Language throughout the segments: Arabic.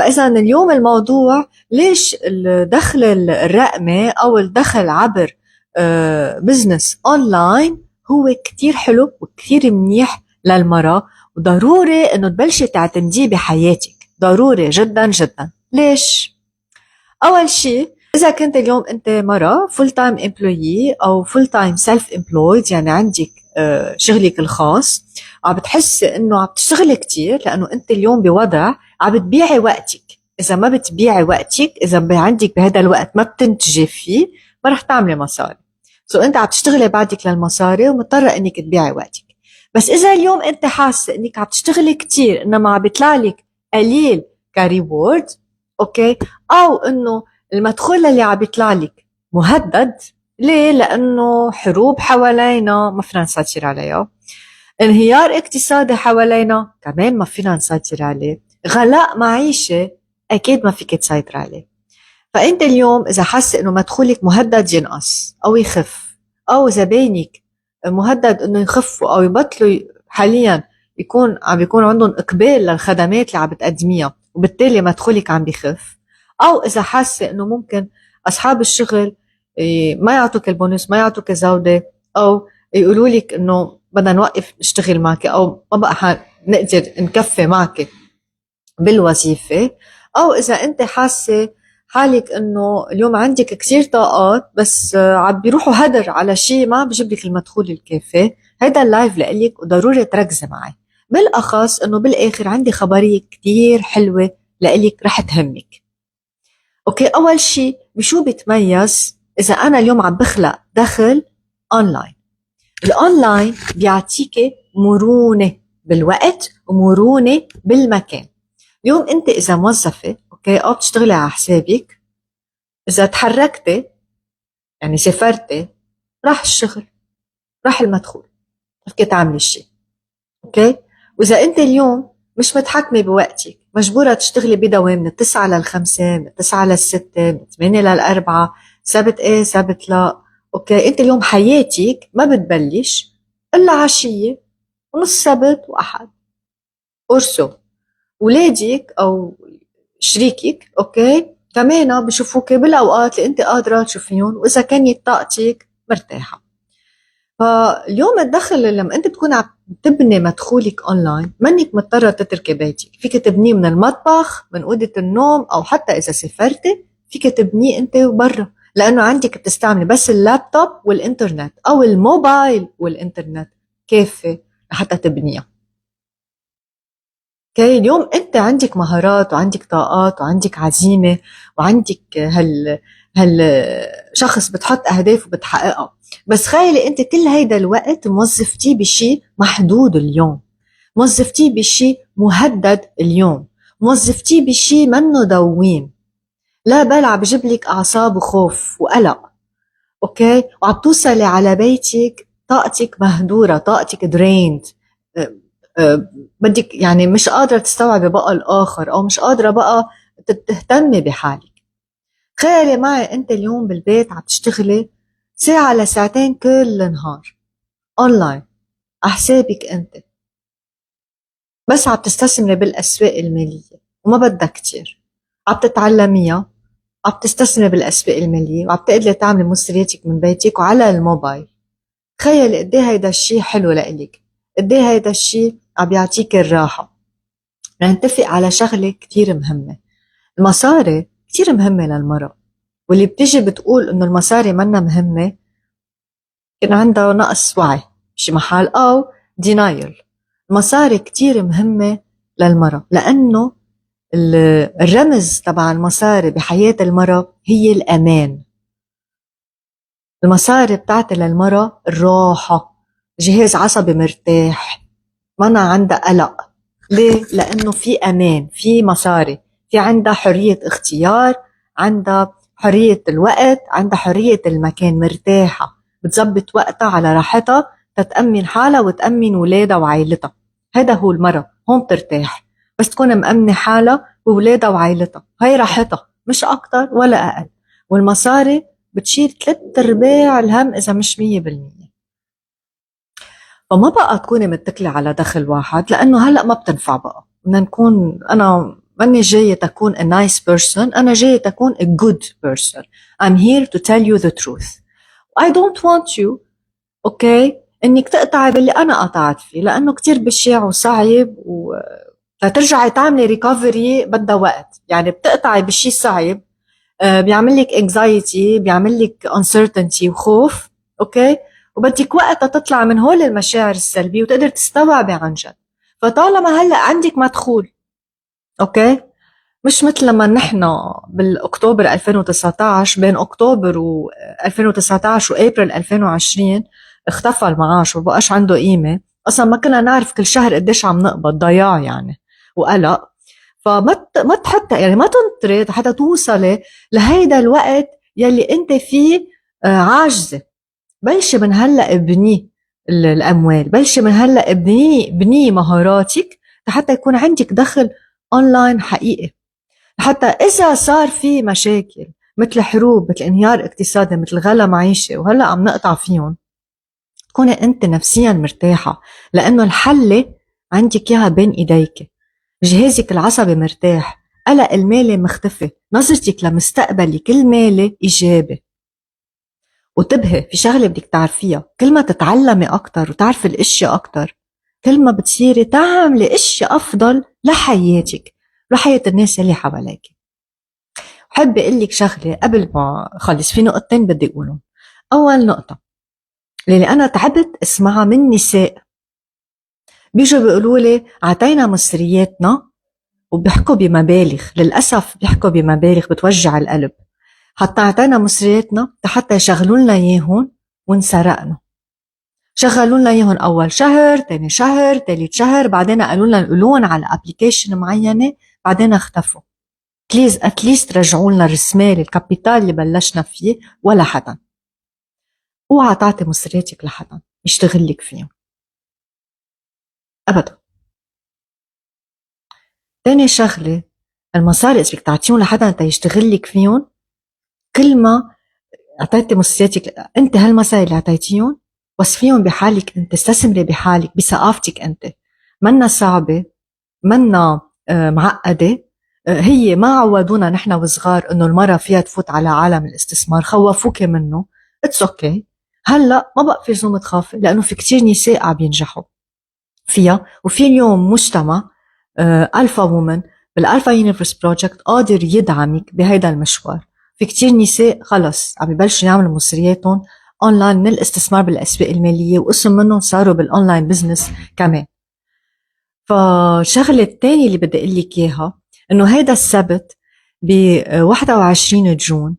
فإذا اليوم الموضوع ليش الدخل الرقمي أو الدخل عبر بزنس أونلاين هو كتير حلو وكتير منيح للمرأة، وضروري إنه تبلشي تعتمديه بحياتك، ضروري جدا جدا. ليش؟ أول شيء، إذا كنت اليوم أنت مرة فول تايم امبلويي أو فول تايم سيلف امبلويد، يعني عندك شغلك الخاص، عم بتحسي إنه عم تشتغلي كتير لأنه أنت اليوم بوضع عم بتبيعي وقتك. إذا ما بتبيعي وقتك، إذا عندك بهذا الوقت ما بتنتجي فيه، ما رح تعملي مصاري. أنت عم تشتغلي بعدك للمصاري ومضطرة إنك تبيعي وقتك. بس إذا اليوم أنت حاسة إنك عم تشتغلي كتير إنما عم بيطلع لك قليل كريورد، أوكي، أو إنه المدخول اللي عم بيطلع لك مهدد. ليه؟ لأنه حروب حوالينا ما فينا نسيطر عليها، انهيار اقتصادي حوالينا كمان ما فينا نسيطر عليه، غلاء معيشة أكيد ما فيك تسيطر عليه. فأنت اليوم إذا حاسة إنه مدخولك مهدد ينقص أو يخف، أو زباينك مهدد إنه يخفوا أو يبطلوا حاليا عم بيكون عندهم إقبال للخدمات اللي عم بتقدميها، وبالتالي مدخولك عم بيخف، أو إذا حاسة إنه ممكن أصحاب الشغل ما يعطوك البونus، ما يعطوك الزودة، أو يقولوا لك إنه بدنا نوقف نشتغل معك، أو ما بقى نقدر نكفي معك بالوظيفة، أو إذا أنت حاسة حالك إنه اليوم عندك كتير طاقات بس عم بيروحوا هدر على شيء ما بجيب لك المدخول الكافي، هيدا اللايف لإلك وضروري تركزي معي. بالأخص إنه بالآخر عندي خبرية كتير حلوة لإلك رح تهمك. أوكي، أول شيء بشو بيتميز إذا أنا اليوم عم بخلق دخل أونلاين؟ الأونلاين بيعطيك مرونة بالوقت ومرونة بالمكان. اليوم انت اذا موظفة اوكي او بتشتغلي على حسابك، اذا تحركتي يعني سافرتي، راح الشغل، راح المدخول، فيك تعملي الشيء. اوكي، واذا انت اليوم مش متحكمة بوقتك، مجبورة تشتغلي بدوام من 9 لل5، من 9 لل6، من 8 لل4، سبت ايه سبت لا. اوكي، انت اليوم حياتك ما بتبلش الا عشية ونص سبت واحد. قرصو ولادك او شريكك اوكي كمان بشوفوك بالاوقات اللي انت قادره تشوفيهم، واذا كانت طاقتك مرتاحه. فاليوم الدخل لما انت تكون عم تبني مدخولك اونلاين، منك مضطره تتركي بيتك، فيك تبنيه من المطبخ، من اوضه النوم، او حتى اذا سافرتي فيك تبنيه انت برا، لانه عندك بتستعملي بس اللابتوب والانترنت او الموبايل والانترنت كافي لحتى تبنيها. اوكي، اليوم انت عندك مهارات وعندك طاقات وعندك عزيمة وعندك هال شخص بتحط اهداف وبتحققها، بس خيلي انت كل هيدا الوقت موظفتيه بشيء محدود اليوم، موظفتيه بشيء مهدد اليوم، موظفتيه بشيء منه دوين، لا بل عم بجيب لك اعصاب وخوف وقلق. اوكي، وعم توصلي على بيتك طاقتك مهدورة، طاقتك دريند، بدك يعني مش قادرة تستوعبي بقى الآخر، أو مش قادرة بقى تهتمي بحالك. تخيلي معي أنت اليوم بالبيت عم تشتغلي ساعة لساعتين كل النهار أونلاين على حسابك أنت، بس عم تستثمري بالأسواق المالية وما بدك كتير، عم تتعلميها، عم تستثمري بالأسواق المالية، وعم تقدري تعملي مصرياتك من بيتك وعلى الموبايل. تخيلي قد ايه هيدا الشيء حلو لإلك، قد ايه هيدا الشيء عم بيعطيك الراحة. نتفق على شغلة كتير مهمة، المصاري كتير مهمة للمرأة، واللي بتيجي بتقول انه المصاري منا مهمة كان عندها نقص وعي بشي محل او دينايل. المصاري كتير مهمة للمرأة، لأنه الرمز تبع المصاري بحياة المرأة هي الأمان. المصاري بتعطي للمرأة الراحة، جهاز عصبي مرتاح، ما عندها قلق. ليه؟ لأنه في أمان، في مصاري، في عندها حرية اختيار، عندها حرية الوقت، عندها حرية المكان، مرتاحة، بتزبط وقتها على راحتها تتأمن حالها وتأمن ولادها وعائلتها. هذا هو المرأة، هون بترتاح، بس تكون مأمنة حالها وولادها وعائلتها، هاي راحتها مش أكتر ولا أقل. والمصاري بتشيل 3/4 الهم إذا مش 100%. فما بقى تكوني متكلة على دخل واحد، لأنه هلأ ما بتنفع بقى. بدنا نكون أنا ماني جاية تكون a nice person، أنا جاية تكون a good person. I'm here to tell you the truth. I don't want you أوكي إنك تقطعي باللي أنا قطعت فيه، لأنه كتير بشع وصعب، فترجعي تعملي ريكفري بدها وقت. يعني بتقطعي بشي صعب، بيعمل لك anxiety، بيعمل لك uncertainty وخوف، أوكي، وبدك وقت تطلع من هول المشاعر السلبية وتقدر تستوعبي عن جد. فطالما هلأ عندك مدخول، أوكي، مش مثل لما نحن بالأكتوبر 2019، بين أكتوبر و 2019 وأبريل 2020 اختفى المعاش وبقاش عنده قيمة. أصلا ما كنا نعرف كل شهر قديش عم نقبض، ضياع يعني وقلق. فما تحطي يعني ما تنطري حتى توصلي لهيدا الوقت يلي انت فيه عاجزة. بلشي من هلأ ابني الأموال، بلشي من هلأ بني مهاراتك حتى يكون عندك دخل أونلاين حقيقي. حتى إذا صار في مشاكل مثل حروب، مثل انهيار اقتصادي، مثل غلا معيشة وهلأ عم نقطع فيهم، تكوني أنت نفسيا مرتاحة، لأنه الحل عندك إياها بين إيديك. جهازك العصبي مرتاح، قلق المالي مختفي، نظرتك لمستقبلك المالي إيجابي. وتبهي في شغلة بدك تعرفيها، كل ما تتعلمي أكتر وتعرفي الأشياء أكتر، كل ما بتصيري تعملي أشياء أفضل لحياتك ولحياة الناس اللي حواليك. بحب أقول لك شغلة قبل ما خلص، في نقطتين بدي أقولهم. أول نقطة اللي أنا تعبت اسمعها من نساء، بيجوا بيقولوا لي عطينا مصرياتنا، وبيحكوا بمبالغ، للأسف بيحكوا بمبالغ بتوجع القلب. حتى عطينا مصرياتنا حتى يشغلوا لنا إياهم وانسرقنا. شغلوا لنا إياهم أول شهر، تاني شهر، تالت شهر، بعدين قالوا لنا نقولون على أبليكيشن معينة، بعدين اختفوا. بليز أتليست رجعوا لنا الرسمال الكابيتال اللي بلشنا فيه. ولا حدا، اوعى تعطي مصرياتك لحدا يشتغل لك فيهم أبدا. تاني شغلة، المصاري إذا بدك تعطيهم لحدا تيشتغل لك فيهم، كل ما أعطيتي مصرياتك أنت هالمصاري اللي أعطيتيهم وصفيهم بحالك أنت، استثمري بحالك بثقافتك أنت. منا صعبة، منا معقدة. هي ما عودونا نحن وصغار إنه المرأة فيها تفوت على عالم الاستثمار، خوفوك منه. اتس اوكي. هلا ما بقى في لزوم تخافي، لأنه في كتير نساء عم ينجحوا فيها. وفي اليوم مجتمع ألفا وومن بالألفا يونيفرس بروجكت قادر يدعمك بهيدا المشوار. في كتير نساء خلص عم يبلشوا يعملوا مصرياتهم اونلاين من الاستثمار بالاسواق الماليه، وقسم منهم صاروا بالاونلاين بزنس كمان. فالشغله الثانيه اللي بدي اقول لك اياها، انه هيدا السبت ب 21 جون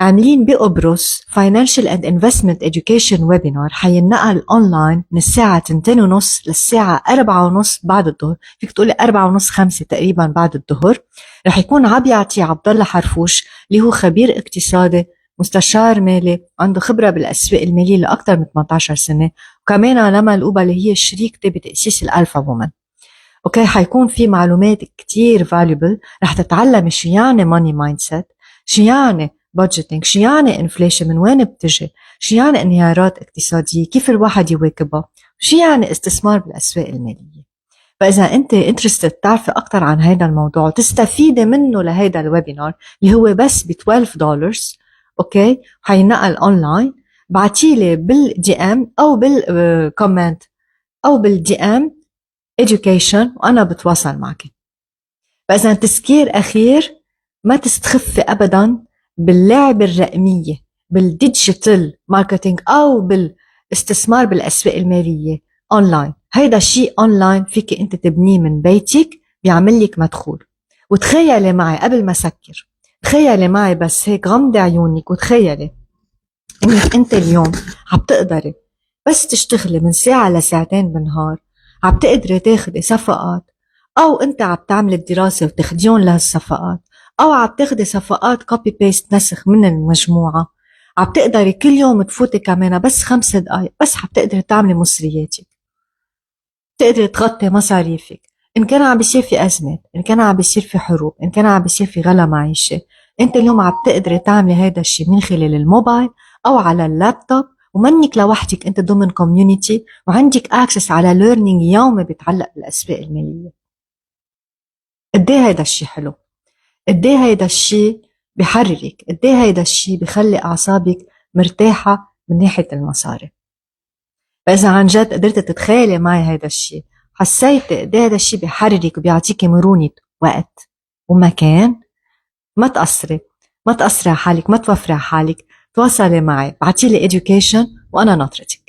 عاملين بقبرص Financial and Investment Education Webinar، حينقل اونلاين من الساعة 2:30 للساعة 4:30 بعد الظهر. فيك تقولي 4:30 5 تقريبا بعد الظهر. رح يكون عم يعطي عبد الله حرفوش اللي هو خبير اقتصادي، مستشار مالي، عنده خبرة بالأسواق المالية لأكثر من 18 سنة، وكمان لما الأوبا اللي هي شريكتي بتأسيس الألفا وومن. اوكي، حيكون في معلومات كتير valuable. رح تتعلمي شو يعني money mindset، شو يعني budgeting، شو يعني inflation من وين بتجي، شو يعني انهيارات اقتصادية كيف الواحد يواكبها، شو يعني استثمار بالأسواق المالية. فإذا أنت interested تعرفي أكتر عن هذا الموضوع وتستفيدي منه لهذا الويبينار اللي هو بس ب $12، اوكي، حينقل اونلاين، بعتيلي بالدي ام أو بالكومنت أو بالدي ام education وأنا بتواصل معك. فإذا تذكير أخير، ما تستخفي أبدا باللعبة الرقمية، بالديجيتال ماركتينج أو بالاستثمار بالأسواق المالية أونلاين. هيدا شيء أونلاين فيك أنت تبنيه من بيتك، بيعمل لك مدخول. وتخيلي معي قبل ما سكر، تخيلي معي بس هيك، غمضي عيونك وتخيلي انك انت اليوم عم تقدري بس تشتغلي من ساعة لساعتين بالنهار، عم تقدري تاخدي صفقات، او انت عم تعملي الدراسة وتاخديون لهالصفقات، او عم تاخدي صفقات كوبي بيست نسخ من المجموعة. عم تقدري كل يوم تفوتي كمان بس 5 دقايق، بس عم تقدري تعملي مصرياتك، تقدري تغطي مصاريفك. إن كان عم بيصير في أزمات، إن كان عم بيصير في حروب، إن كان عم بيصير في غلا معيشة، أنت اليوم عم تقدري تعملي هيدا الشيء من خلال الموبايل أو على اللابتوب، ومنك لوحدك، أنت ضمن كوميونيتي وعندك أكسس على ليرنينج يومي بيتعلق بالأسواق المالية. قد ايه هيدا الشي حلو، قد ايه هيدا الشي بحررك، قد ايه هيدا الشي بخلي اعصابك مرتاحه من ناحيه المصاري. فاذا عن جد قدرت تتخيلي معي هيدا الشي، حسيتي قد ايه هيدا الشي بحررك وبيعطيكي مرونه وقت ومكان، ما تقصري، ما تقصري على حالك، ما توفري على حالك، تواصلي معي، بعتيلي education وانا ناطرتك.